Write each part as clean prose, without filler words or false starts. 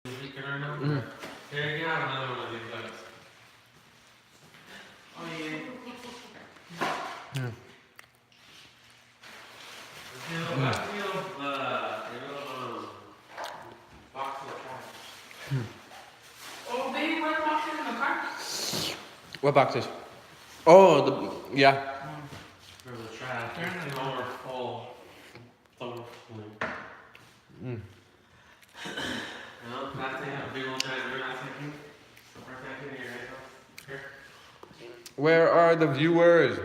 Mm. Here, you have another one of these guys. Oh yeah. Mm. Box of trash. Oh baby, what boxes in the car? What boxes? Oh, yeah. For the trash. It's over full. Mm. No, last thing, a big old giant last thing. Here. Where are the viewers?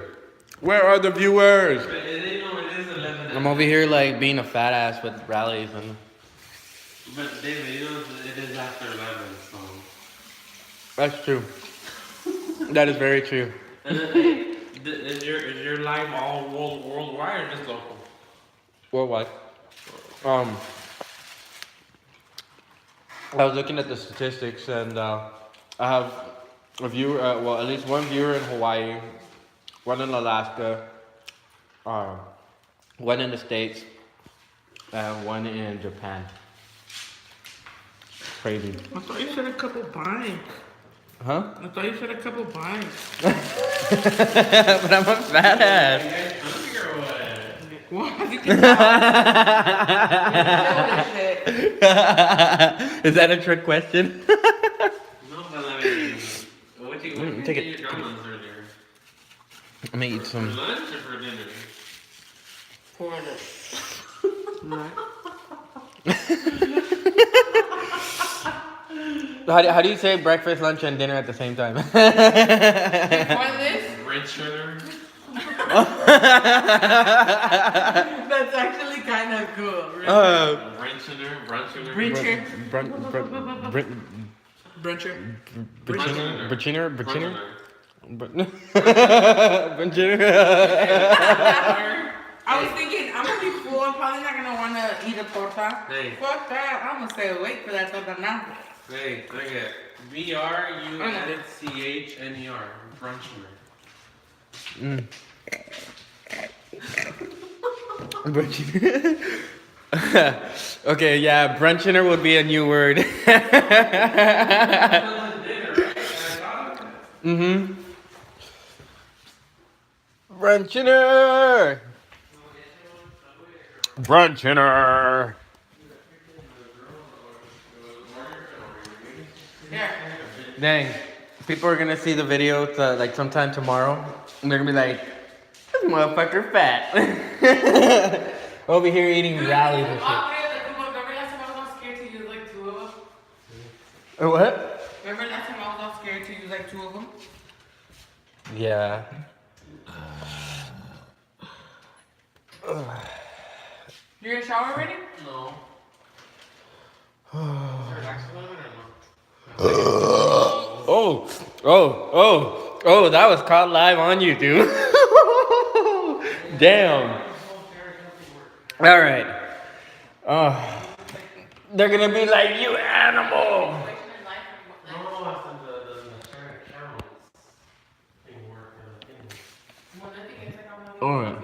Where are the viewers? But it is 11. I'm over here like being a fat ass with rallies and. But David, you know it is after 11, so. That's true. That is very true. And then, hey, is your live all worldwide or just local? Worldwide. I was looking at the statistics and I have a viewer, well, at least one viewer in Hawaii, one in Alaska, one in the States, and one in Japan. Crazy. I thought you said a couple bikes. Huh? I thought you said a couple bikes. But I'm a fat ass. What? Is that a trick question? No, but I mean, what you take did it. your grandma's earlier? I'm gonna eat For some. lunch or for dinner? For the. How do you say breakfast, lunch, and dinner at the same time? Before this? Red sugar? That's actually kind of cool. Brunch sugar? Brunch sugar? Bruncher. Bruncher. Bruncher. I was thinking, I'm gonna be full. I'm probably not gonna want to eat a torta. Hey. Fuck that. I'm gonna stay awake for that torta now. Hey, look at BRUNCHNER. Brunch sugar. Mm. Okay, yeah, brunchiner would be a new word. Mm-hmm. Brunchiner! Brunchiner! Yeah. Dang. People are gonna see the video like sometime tomorrow. And they're gonna be like, this motherfucker fat. Over here eating rallies and shit. Remember last time I was all scared to use like 2 of them? What? Remember last time I was all scared to use like 2 of them? Yeah. You're in the shower already? No. Oh, that was caught live on YouTube. Damn. Alright. They're gonna be like, you animal. Alright.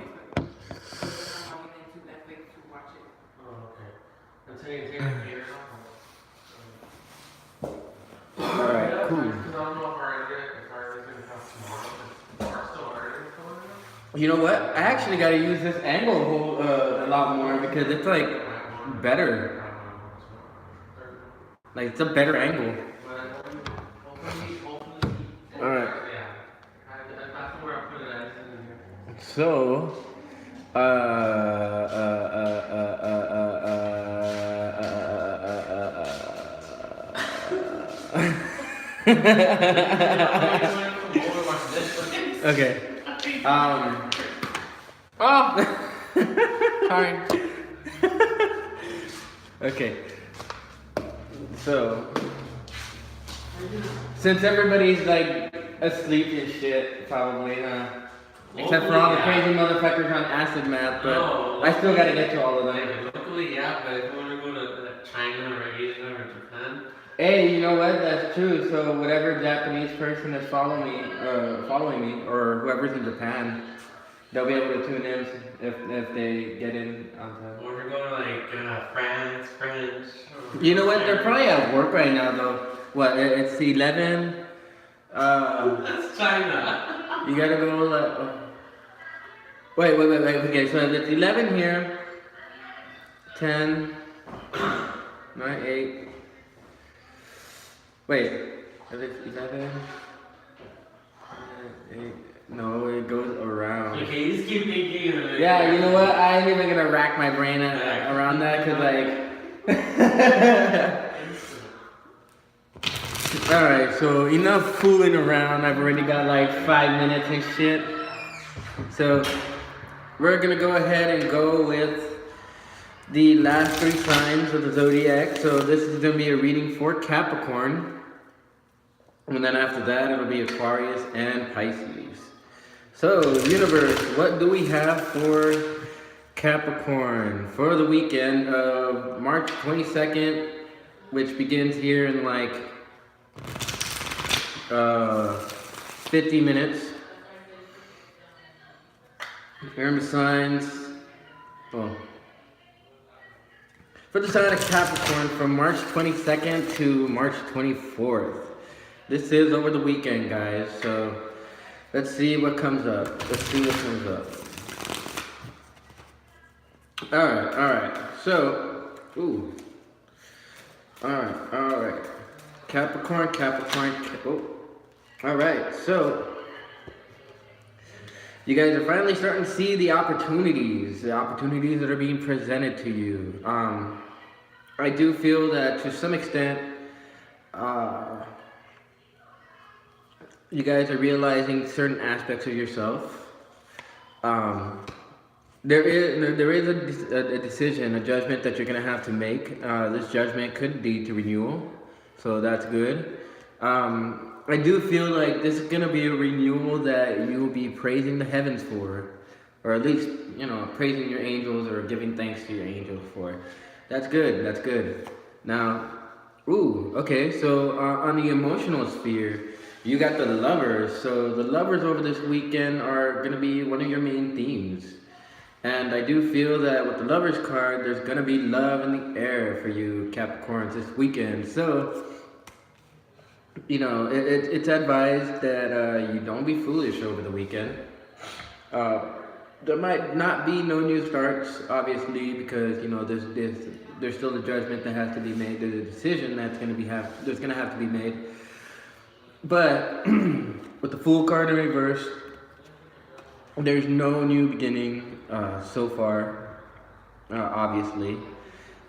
Alright, cool. You know what? I actually gotta use this angle a lot more because it's like better. Like it's a better angle. Alright. So, okay. Oh! Sorry. Okay. So, since everybody's like asleep and shit, probably, except for all the crazy motherfuckers on acid math, but I still gotta get to all of them. Locally, yeah, but if you want to go to China or Asia or Japan. Hey, you know what? That's true. So whatever Japanese person is following me, or whoever's in Japan, they'll be able to tune in if they get in on time. Or we're going to like France, French. You know what? They're probably at work right now though. What? It's 11. That's China. You gotta go like. Wait. Okay, so it's 11 here. 10. 9, 8. Wait. If it's 11. 8. No, it goes around. Okay, you just keep thinking of it. Yeah, you know what? I ain't even gonna rack my brain around that because like. Alright, so enough fooling around. I've already got like 5 minutes and shit. So we're gonna go ahead and go with the last 3 signs of the zodiac. So this is gonna be a reading for Capricorn. And then after that, it'll be Aquarius and Pisces. So, universe, what do we have for Capricorn for the weekend of March 22nd, which begins here in like 50 minutes. Here are my signs. Oh. For the sign of Capricorn from March 22nd to March 24th. This is over the weekend, guys, so let's see what comes up. Alright. So, ooh. Alright. Capricorn. Oh. Alright, so you guys are finally starting to see the opportunities that are being presented to you. I do feel that to some extent, you guys are realizing certain aspects of yourself. There is a decision, a judgment that you're going to have to make. This judgment could lead to renewal, so that's good. I do feel like this is going to be a renewal that you will be praising the heavens for, or at least, praising your angels or giving thanks to your angels for. That's good. Now, okay, so on the emotional sphere, you got the lovers. So the lovers over this weekend are going to be one of your main themes. And I do feel that with the lovers card, there's going to be love in the air for you Capricorns this weekend. So, it's advised that you don't be foolish over the weekend. There might not be no new starts, obviously, because, there's still a judgment that has to be made. There's a decision that's going to have to be made. But with the Fool card in reverse, there's no new beginning so far, obviously.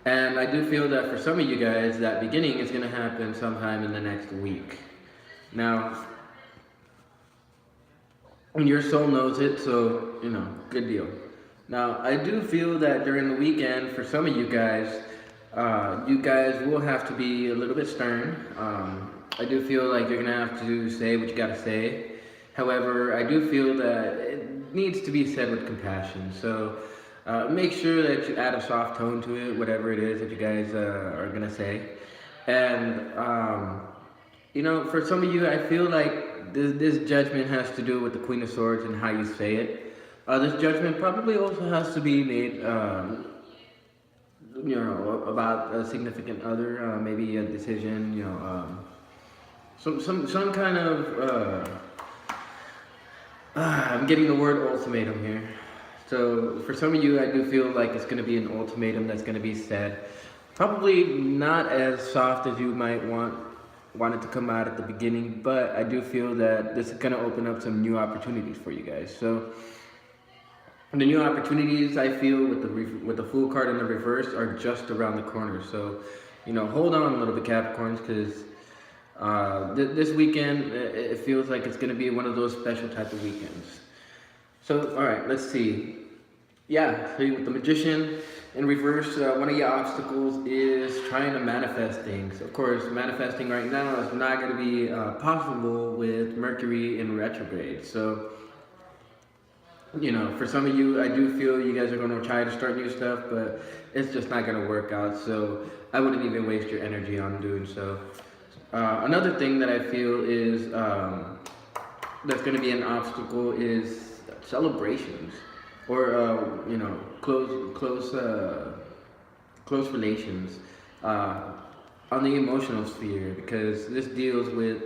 And I do feel that for some of you guys, that beginning is going to happen sometime in the next week. Now, your soul knows it, so, good deal. Now, I do feel that during the weekend, for some of you guys will have to be a little bit stern. I do feel like you're going to have to say what you got to say. However, I do feel that it needs to be said with compassion. So make sure that you add a soft tone to it, whatever it is that you guys are going to say. And, for some of you, I feel like this judgment has to do with the Queen of Swords and how you say it. This judgment probably also has to be made, about a significant other, maybe a decision, some kind of, I'm getting the word ultimatum here. So for some of you, I do feel like it's going to be an ultimatum that's going to be said. Probably not as soft as you might want it to come out at the beginning, but I do feel that this is going to open up some new opportunities for you guys. So the new opportunities, I feel, with the Fool card in the reverse are just around the corner. So, hold on a little bit, Capricorns, because this weekend, it feels like it's going to be one of those special type of weekends. So, all right, let's see. Yeah, so with the Magician in reverse, one of your obstacles is trying to manifest things. Of course, manifesting right now is not going to be possible with Mercury in retrograde. So, for some of you, I do feel you guys are going to try to start new stuff, but it's just not going to work out. So I wouldn't even waste your energy on doing so. Another thing that I feel is that's going to be an obstacle is celebrations, or you know, close relations, on the emotional sphere, because this deals with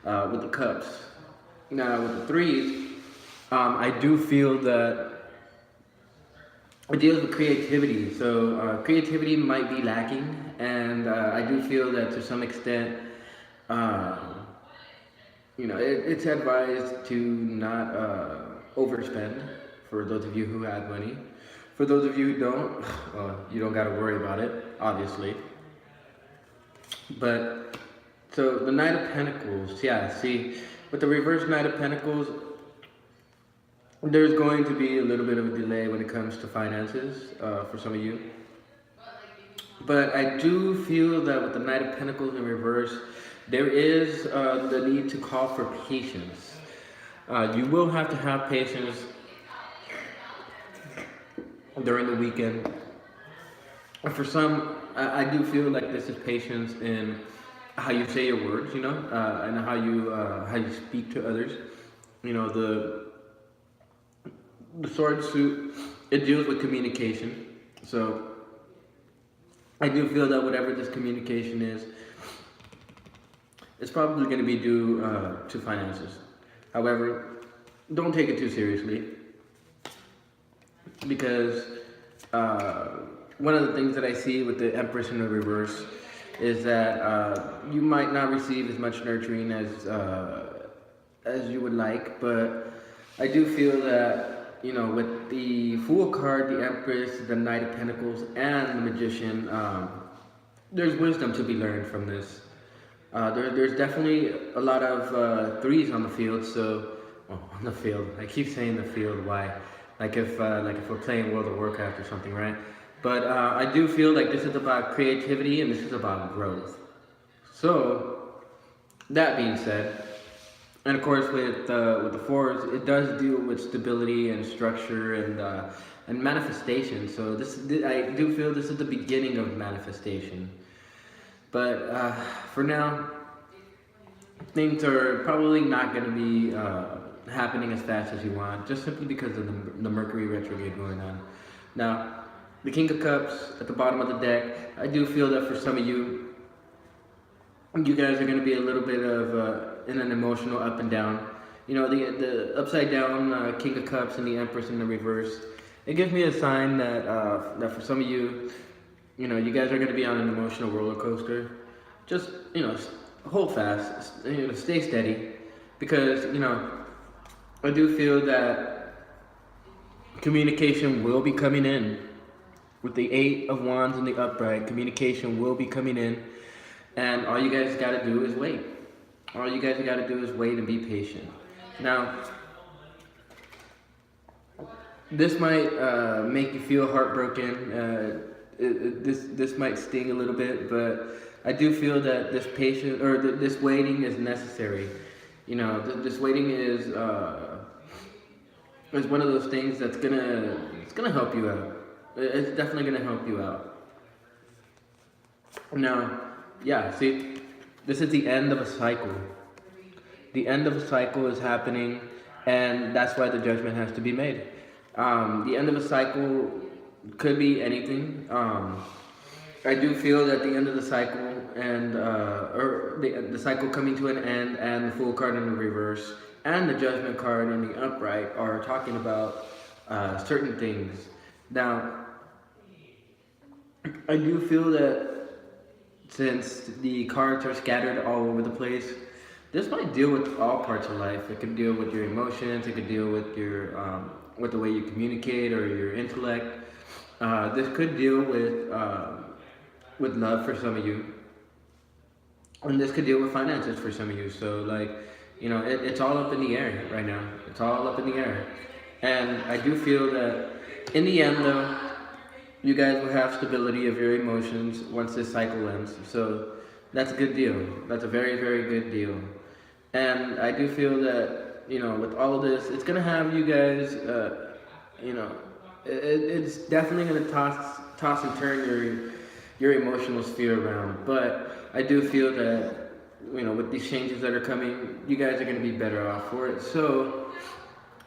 the cups. Now with the threes, I do feel that it deals with creativity. So creativity might be lacking, and I do feel that to some extent, you know, it's advised to not overspend. For those of you who have money, for those of you who don't, you don't got to worry about it, obviously. But so the Knight of Pentacles, yeah. See, with the reverse Knight of Pentacles, there's going to be a little bit of a delay when it comes to finances for some of you. But I do feel that with the Knight of Pentacles in reverse, there is the need to call for patience. You will have to have patience during the weekend. For some, I do feel like this is patience in how you say your words, you know, and how you speak to others. You know, the sword suit, it deals with communication. So I do feel that whatever this communication is, it's probably going to be due to finances. However, don't take it too seriously, because one of the things that I see with the Empress in the reverse is that you might not receive as much nurturing as you would like, but I do feel that, you know, with the Fool card, the Empress, the Knight of Pentacles, and the Magician, there's wisdom to be learned from this. There's definitely a lot of threes on the field. So, on the field. I keep saying the field. Why? Like if we're playing World of Warcraft or something, right? But I do feel like this is about creativity and this is about growth. So, that being said, and of course with the fours, it does deal with stability and structure and manifestation. So I do feel this is the beginning of manifestation. But for now, things are probably not going to be happening as fast as you want, just simply because of the Mercury retrograde going on. Now, the King of Cups at the bottom of the deck, I do feel that for some of you, you guys are going to be a little bit of in an emotional up and down. You know, the upside down King of Cups and the Empress in the reverse, it gives me a sign that that for some of you, you know, you guys are going to be on an emotional roller coaster. Just, you know, hold fast, you know, stay steady, because, you know, I do feel that communication will be coming in. With the Eight of Wands and the upright, communication will be coming in, and all you guys got to do is wait. All you guys got to do is wait and be patient. Now, this might make you feel heartbroken. This might sting a little bit, but I do feel that this patience or this waiting is necessary. You know, this waiting is one of those things that's gonna help you out. It's definitely gonna help you out. Now, yeah, see, this is the end of a cycle. The end of a cycle is happening, and that's why the judgment has to be made. The end of a cycle could be anything. I do feel that the end of the cycle and or the cycle coming to an end, and the Fool card in the reverse and the Judgment card in the upright are talking about certain things. Now, I do feel that since the cards are scattered all over the place, this might deal with all parts of life. It could deal with your emotions. It could deal with your with the way you communicate or your intellect. This could deal with love for some of you, and this could deal with finances for some of you. So, like, you know, it's all up in the air right now. It's all up in the air, and I do feel that in the end, though, you guys will have stability of your emotions once this cycle ends. So that's a good deal. That's a very, very good deal. And I do feel that, you know, with all of this, it's gonna have you guys, you know, it's definitely gonna toss and turn your emotional sphere around. But I do feel that, you know, with these changes that are coming, you guys are gonna be better off for it. So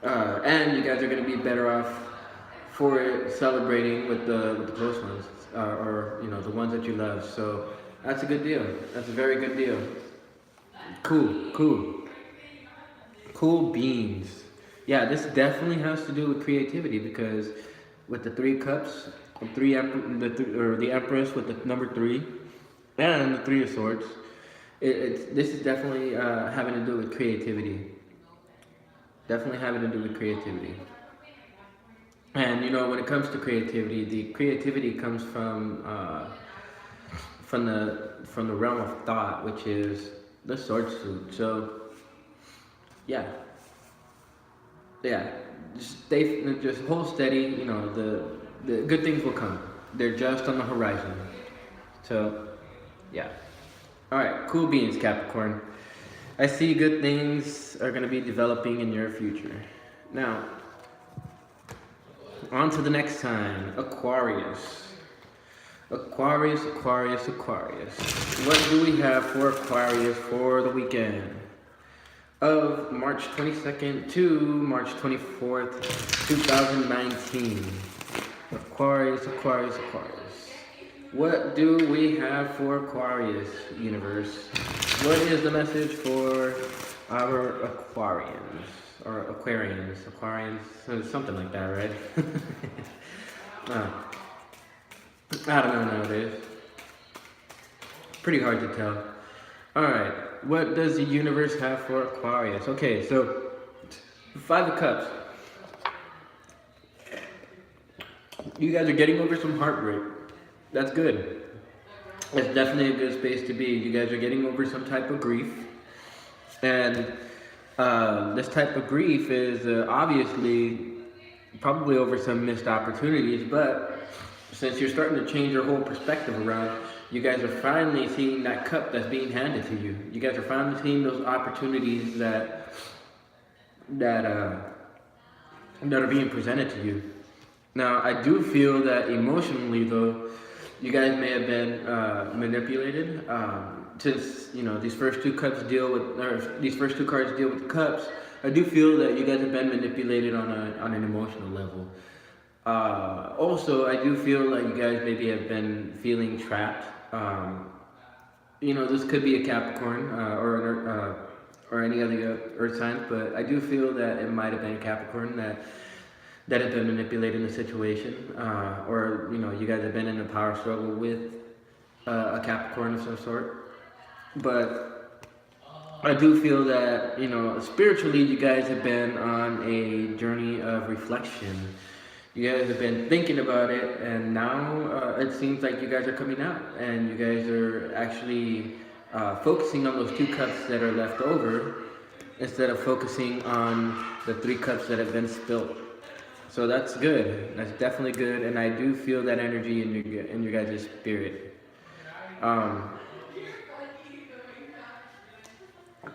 And you guys are going to be better off for it celebrating with the close ones, or you know, the ones that you love. So that's a good deal. That's a very good deal. Cool beans. Yeah, this definitely has to do with creativity, because with the 3 cups, the Empress with the number 3, and the 3 of Swords, this is definitely having to do with creativity. Definitely having to do with creativity. And you know, when it comes to creativity, the creativity comes from the realm of thought, which is the sword suit. So yeah, just hold steady. You know, the good things will come. They're just on the horizon. So yeah. All right, cool beans, Capricorn. I see good things are going to be developing in your future. Now, on to the next sign, Aquarius. Aquarius. What do we have for Aquarius for the weekend of March 22nd to March 24th, 2019? Aquarius. What do we have for Aquarius, universe? What is the message for our Aquarians? Or Aquarians, something like that, right? I don't know nowadays. Pretty hard to tell. Alright, what does the universe have for Aquarius? Okay, so 5 of Cups. You guys are getting over some heartbreak. That's good. It's definitely a good space to be. You guys are getting over some type of grief. And this type of grief is obviously probably over some missed opportunities, but since you're starting to change your whole perspective around, you guys are finally seeing that cup that's being handed to you. You guys are finally seeing those opportunities that are being presented to you. Now, I do feel that emotionally, though, you guys may have been manipulated. Since you know these first 2 cards deal with the cups, I do feel that you guys have been manipulated on an emotional level. Also, I do feel like you guys maybe have been feeling trapped. You know, this could be a Capricorn or any other earth signs, but I do feel that it might have been Capricorn that has been manipulating the situation, or you know, you guys have been in a power struggle with a Capricorn of some sort. But I do feel that, you know, spiritually you guys have been on a journey of reflection. You guys have been thinking about it, and now it seems like you guys are coming out, and you guys are actually focusing on those 2 cups that are left over instead of focusing on the 3 cups that have been spilt. So that's good. That's definitely good, and I do feel that energy in your guys' spirit.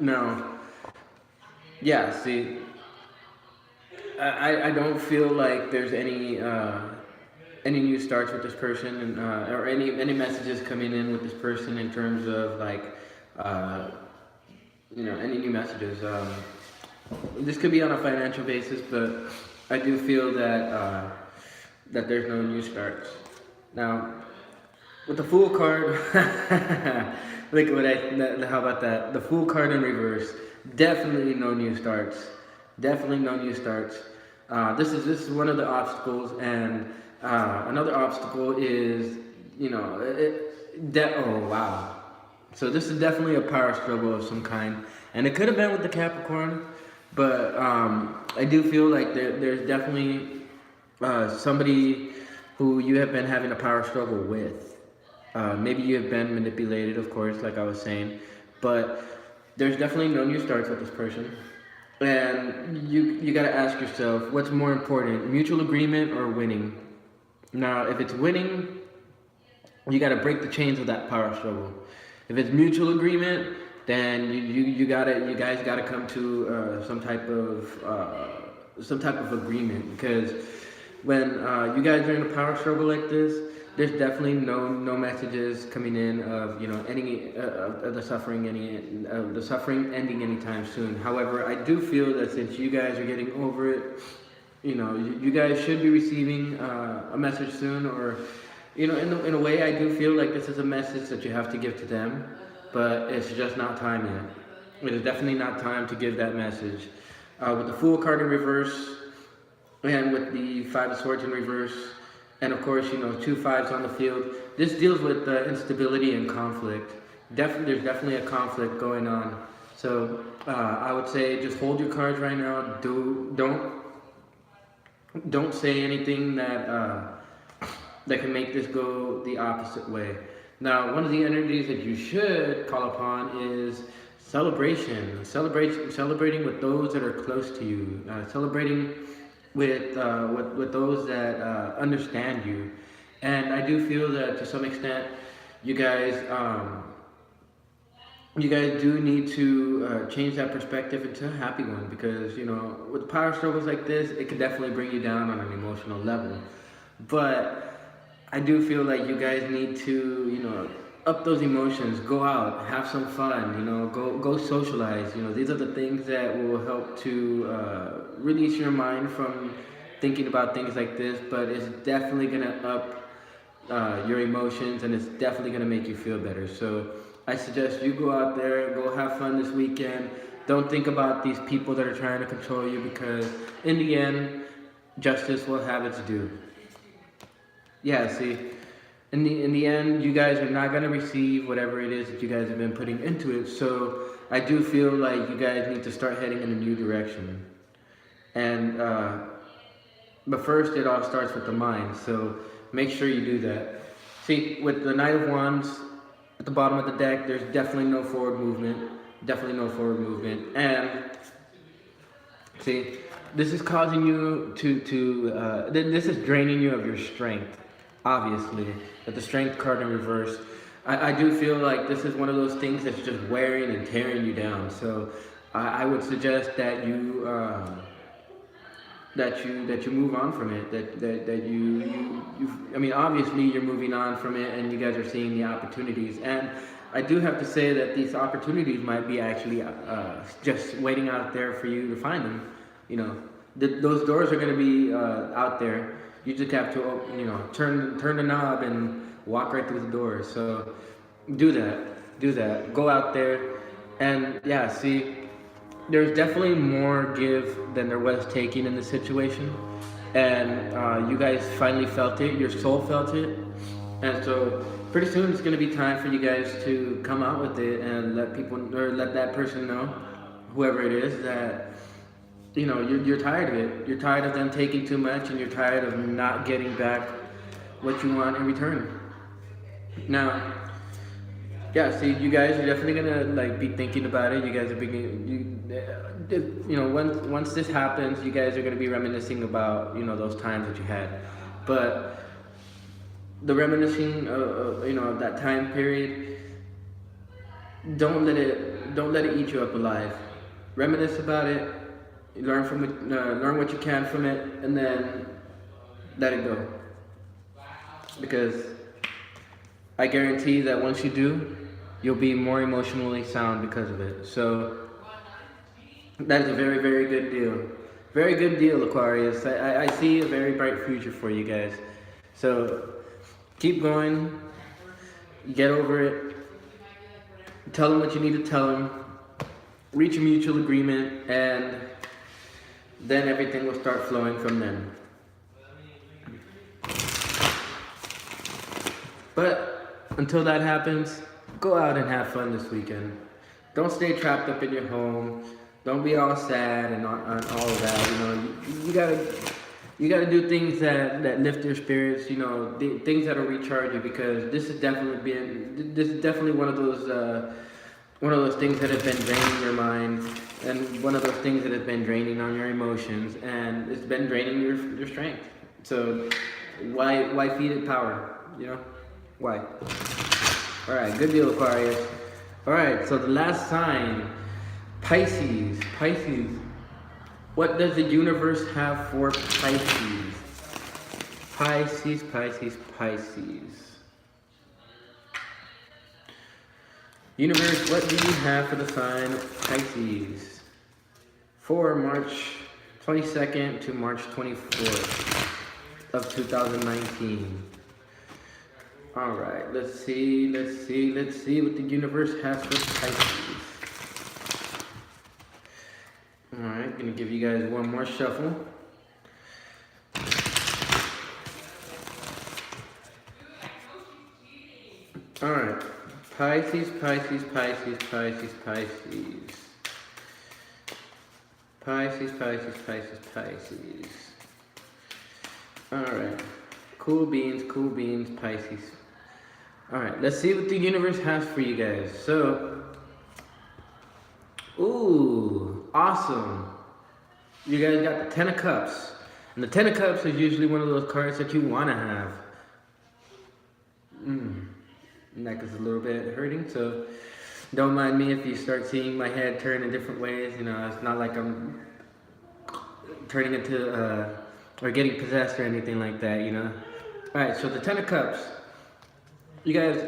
Now, yeah, see, I don't feel like there's any new starts with this person, and or any messages coming in with this person in terms of like, you know, any new messages. This could be on a financial basis, but I do feel that that there's no new starts. Now, with the Fool card, look at how about that? The Fool card in reverse. Definitely no new starts. Definitely no new starts. This is one of the obstacles, and another obstacle is, you know, oh wow. So this is definitely a power struggle of some kind, and it could have been with the Capricorn, but I do feel like there's definitely somebody who you have been having a power struggle with. Maybe you have been manipulated, of course, like I was saying, but there's definitely no new starts with this person. And you got to ask yourself, what's more important, mutual agreement or winning? Now, if it's winning, you got to break the chains of that power struggle. If it's mutual agreement, then you guys got to come to some type of agreement, because when you guys are in a power struggle like this, there's definitely no messages coming in of ending of the suffering ending anytime soon. However, I do feel that since you guys are getting over it, you guys should be receiving a message soon, or in a way, I do feel like this is a message that you have to give to them, but it's just not time yet. It is definitely not time to give that message. With the Fool card in reverse, and with the Five of Swords in reverse, and of course, 2 5s on the field. This deals with instability and conflict. There's definitely a conflict going on. So I would say just hold your cards right now. Don't say anything that can make this go the opposite way. Now, one of the energies that you should call upon is celebration. Celebrating with those that are close to you. Celebrating with those that understand you. And I do feel that to some extent you guys do need to change that perspective into a happy one, because with power struggles like this, it can definitely bring you down on an emotional level. But I do feel like you guys need to up those emotions, go out, have some fun, go socialize. These are the things that will help to release your mind from thinking about things like this, but it's definitely gonna up your emotions, and it's definitely gonna make you feel better. So I suggest you go out there, go have fun this weekend. Don't think about these people that are trying to control you, because in the end, justice will have its due. Yeah, see, in the end, you guys are not going to receive whatever it is that you guys have been putting into it. So I do feel like you guys need to start heading in a new direction. And but first, it all starts with the mind. So make sure you do that. See, with the Knight of Wands at the bottom of the deck, there's definitely no forward movement. Definitely no forward movement. And see, this is causing you this is draining you of your strength. Obviously, with the Strength card in reverse, I do feel like this is one of those things that's just wearing and tearing you down. So I would suggest that you move on from it. I mean, obviously you're moving on from it, and you guys are seeing the opportunities. And I do have to say that these opportunities might be actually just waiting out there for you to find them. Those doors are going to be out there. You just have to, turn the knob and walk right through the door. So do that. Go out there, and yeah, see, there's definitely more give than there was taking in the situation. And you guys finally felt it. Your soul felt it. And so pretty soon it's going to be time for you guys to come out with it and let that person know, whoever it is, that you're tired of it. You're tired of them taking too much, and you're tired of not getting back what you want in return. Now, yeah, see, you guys are definitely gonna be thinking about it. You guys are once this happens, you guys are gonna be reminiscing about those times that you had. But the reminiscing of that time period, don't let it eat you up alive. Reminisce about it. Learn from it, learn what you can from it, and then let it go. Because I guarantee that once you do, you'll be more emotionally sound because of it. So that is a very, very good deal. Very good deal, Aquarius. I see a very bright future for you guys. So keep going. Get over it. Tell them what you need to tell them. Reach a mutual agreement, and then everything will start flowing from them. But until that happens, go out and have fun this weekend. Don't stay trapped up in your home. Don't be all sad and all of that. You gotta do things that lift your spirits. Things that'll recharge you, because this is definitely one of those things that have been draining your mind, and one of those things that has been draining on your emotions, and it's been draining your strength. So why feed it power? Why? All right, good deal, Aquarius. All right, so the last sign, Pisces. What does the universe have for Pisces? Pisces, Pisces, Pisces. Universe, what do you have for the sign of Pisces for March 22nd to March 24th of 2019? All right, let's see what the universe has for Pisces. All right, gonna give you guys one more shuffle. All right, Pisces, Pisces, Pisces, Pisces, Pisces. Pisces, Pisces, Pisces, Pisces. All right, cool beans, Pisces. All right, let's see what the universe has for you guys. So, ooh, awesome. You guys got the Ten of Cups. And the Ten of Cups is usually one of those cards that you want to have. Neck is a little bit hurting, so don't mind me if you start seeing my head turn in different ways. You know, it's not like I'm turning into, or getting possessed or anything like that, you know. All right, so the Ten of Cups. You guys,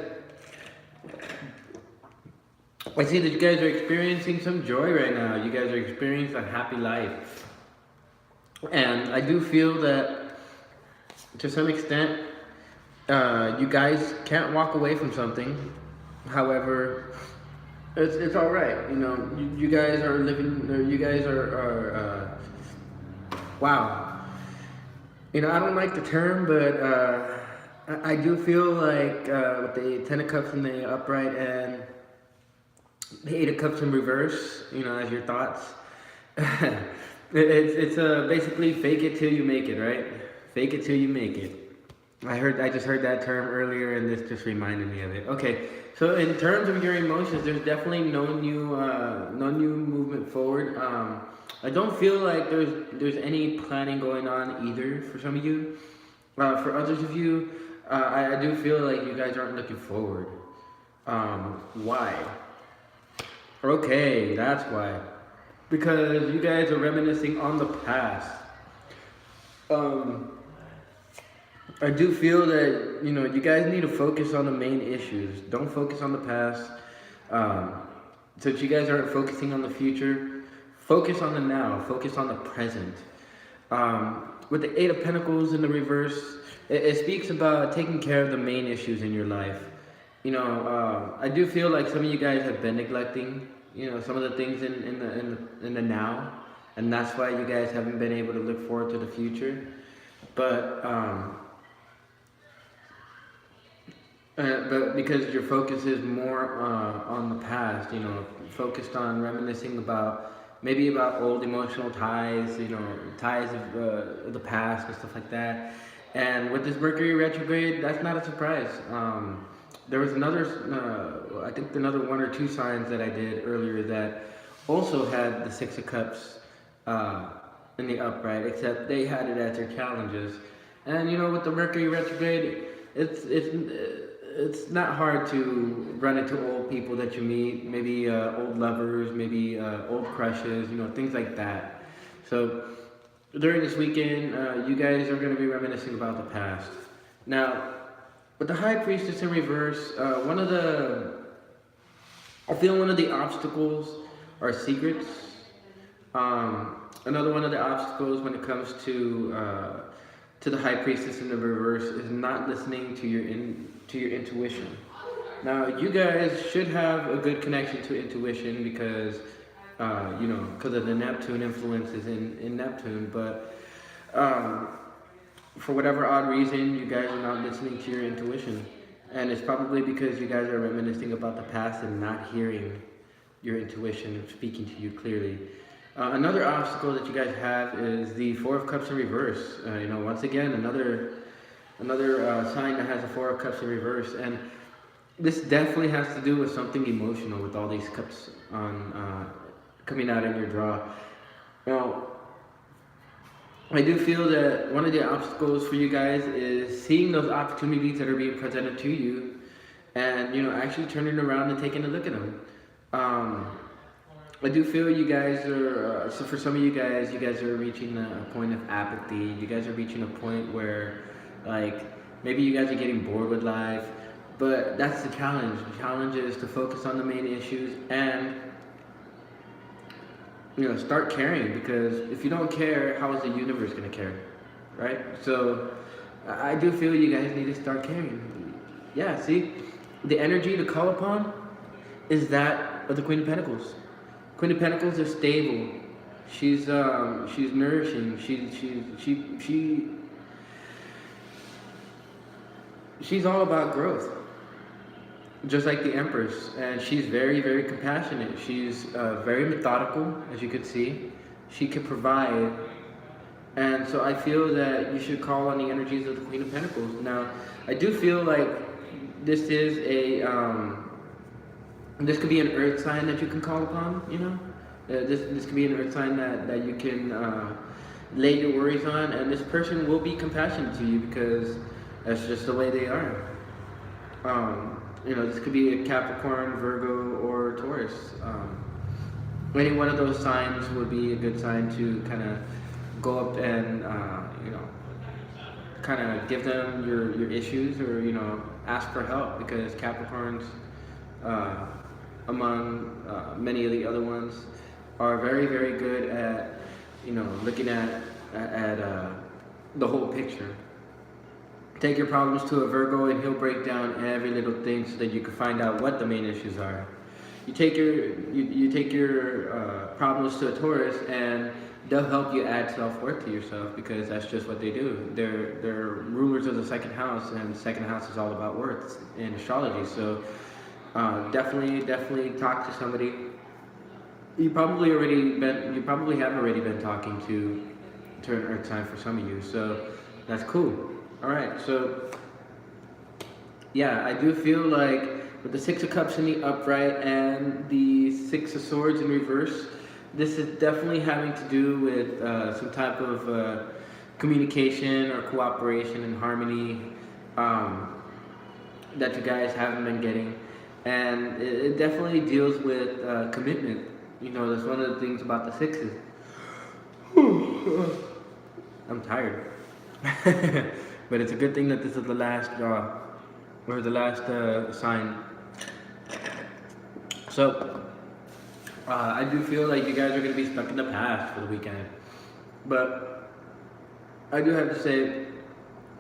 I see that you guys are experiencing some joy right now. You guys are experiencing a happy life. And I do feel that, to some extent, you guys can't walk away from something. However, it's all right. You know, you guys are living. You guys are wow. You know, I don't like the term, but I do feel like with the Ten of Cups in the upright and the Eight of Cups in reverse, you know, as your thoughts. it's basically fake it till you make it, right? Fake it till you make it. I just heard that term earlier, and this just reminded me of it. Okay, so in terms of your emotions, there's definitely no new movement forward. I don't feel like there's any planning going on either for some of you. For others of you, I do feel like you guys aren't looking forward. Why? Okay, that's why. Because you guys are reminiscing on the past. I do feel that, you know, you guys need to focus on the main issues. Don't focus on the past. Since you guys aren't focusing on the future, focus on the now. Focus on the present. With the Eight of Pentacles in the reverse, it speaks about taking care of the main issues in your life. You know, I do feel like some of you guys have been neglecting, you know, some of the things in the now, and that's why you guys haven't been able to look forward to the future. But because your focus is more on the past, you know, focused on reminiscing about old emotional ties, you know, ties of the past and stuff like that. And with this Mercury retrograde, that's not a surprise. There was another, I think another one or two signs that I did earlier that also had the Six of Cups in the upright, except they had it as their challenges. And you know, with the Mercury retrograde, it's not hard to run into old people that you meet, maybe old lovers, maybe old crushes, you know, things like that. So during this weekend, you guys are going to be reminiscing about the past. Now, with the High Priestess in reverse, I feel one of the obstacles are secrets. Another one of the obstacles when it comes to the High Priestess in the reverse is not listening to your intuition. Now, you guys should have a good connection to intuition because, you know, because of the Neptune influences in Neptune, but for whatever odd reason, you guys are not listening to your intuition. And it's probably because you guys are reminiscing about the past and not hearing your intuition and speaking to you clearly. Another obstacle that you guys have is the Four of Cups in reverse. You know, once again, another sign that has a Four of Cups in reverse. And this definitely has to do with something emotional with all these cups on coming out in your draw. Now, I do feel that one of the obstacles for you guys is seeing those opportunities that are being presented to you and, you know, actually turning around and taking a look at them. I do feel you guys are, so for some of you guys are reaching a point of apathy. You guys are reaching a point where Like maybe you guys are getting bored with life, but that's the challenge. The challenge is to focus on the main issues and start caring, because if you don't care, how is the universe going to care, right? So I do feel you guys need to start caring. Yeah, see, the energy to call upon is that of the Queen of Pentacles. Queen of Pentacles is stable. She's nourishing. She's all about growth, just like the Empress, and she's very, very compassionate. She's very methodical, as you could see. She can provide, and so I feel that you should call on the energies of the Queen of Pentacles. Now, I do feel like this is this could be an earth sign that you can call upon. This could be an earth sign that you can lay your worries on, and this person will be compassionate to you because that's just the way they are. This could be a Capricorn, Virgo, or Taurus. Any one of those signs would be a good sign to kind of go up and, kind of give them your issues, or, ask for help, because Capricorns, among many of the other ones, are very, very good at, looking at the whole picture. Take your problems to a Virgo and he'll break down every little thing so that you can find out what the main issues are. You take your problems to a Taurus and they'll help you add self-worth to yourself, because that's just what they do. They're rulers of the second house, and the second house is all about worth in astrology. So definitely talk to somebody. You probably have already been talking to an earth sign for some of you, so that's cool. Alright, so yeah, I do feel like with the Six of Cups in the upright and the Six of Swords in reverse, this is definitely having to do with some type of communication or cooperation and harmony that you guys haven't been getting. And it definitely deals with commitment. That's one of the things about the sixes. I'm tired. But it's a good thing that this is the last draw, or the last sign. So, I do feel like you guys are going to be stuck in the past for the weekend. But I do have to say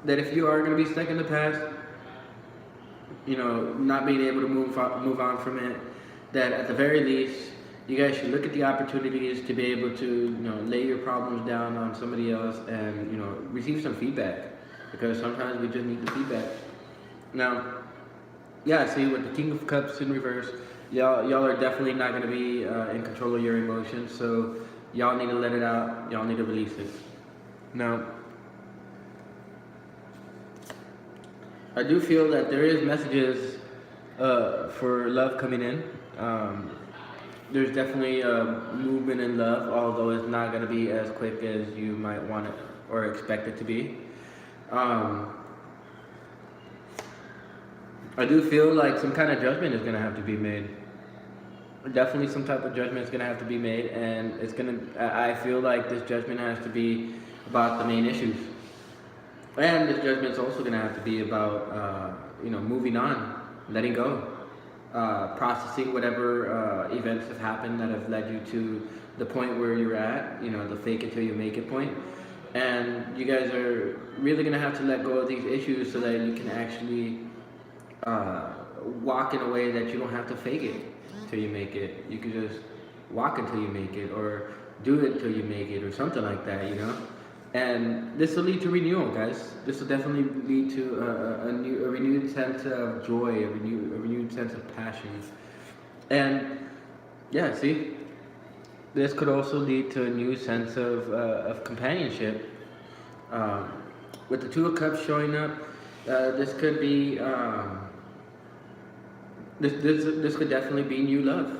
that if you are going to be stuck in the past, not being able to move on from it, that at the very least, you guys should look at the opportunities to be able to, lay your problems down on somebody else and, receive some feedback. Because sometimes we just need the feedback. Now, yeah, see, with the King of Cups in reverse, y'all are definitely not going to be in control of your emotions. So y'all need to let it out. Y'all need to release it. Now, I do feel that there is messages for love coming in. There's definitely a movement in love, although it's not going to be as quick as you might want it or expect it to be. I do feel like some kind of judgment is going to have to be made. Definitely some type of judgment is going to have to be made, and I feel like this judgment has to be about the main issues. And this judgment is also going to have to be about, moving on, letting go, processing whatever events have happened that have led you to the point where you're at, the fake it till you make it point. And you guys are really going to have to let go of these issues so that you can actually walk in a way that you don't have to fake it till you make it. You can just walk until you make it, or do it till you make it, or something like that, And this will lead to renewal, guys. This will definitely lead to a renewed sense of joy, a renewed sense of passion. And yeah, see, this could also lead to a new sense of companionship. With the Two of Cups showing up, this could be this could definitely be new love.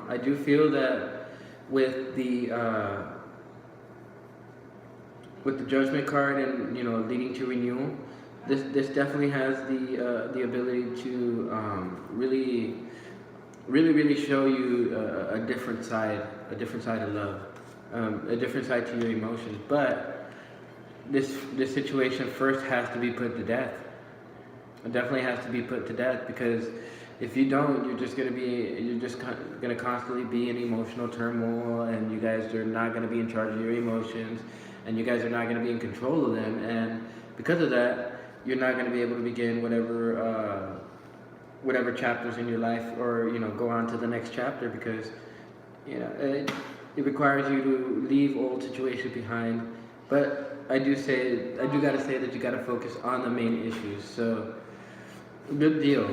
I do feel that with the Judgment card and leading to renewal, this definitely has the ability to really show you a different side of love, a different side to your emotions. But this situation first has to be put to death. It definitely has to be put to death, because if you don't, you're just gonna constantly be in emotional turmoil, and you guys are not gonna be in charge of your emotions, and you guys are not gonna be in control of them, and because of that, you're not gonna be able to begin whatever chapters in your life, or go on to the next chapter, because it requires you to leave old situations behind. But I do gotta say that you gotta focus on the main issues. So, good deal,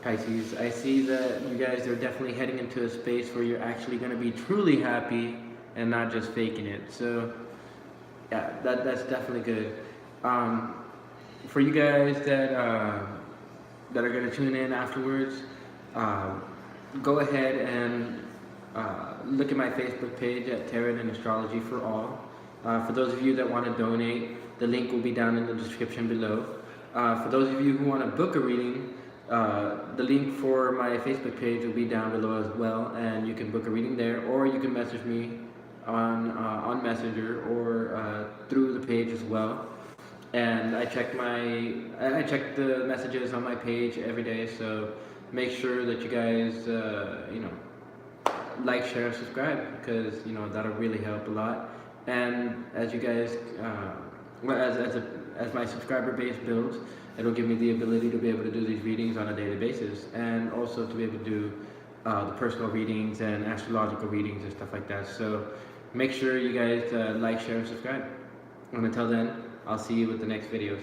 Pisces. I see that you guys are definitely heading into a space where you're actually gonna be truly happy and not just faking it. So, yeah, that's definitely good. For you guys that are gonna tune in afterwards, go ahead and look at my Facebook page at tarotandastrologyforall. For those of you that want to donate, the link will be down in the description below. For those of you who want to book a reading, the link for my Facebook page will be down below as well, and you can book a reading there, or you can message me on Messenger or through the page as well. And I check the messages on my page every day, so make sure that you guys like, share, and subscribe, because that'll really help a lot. And as you guys, as my subscriber base builds, it'll give me the ability to be able to do these readings on a daily basis, and also to be able to do the personal readings and astrological readings and stuff like that. So make sure you guys like, share, and subscribe. And until then, I'll see you with the next videos.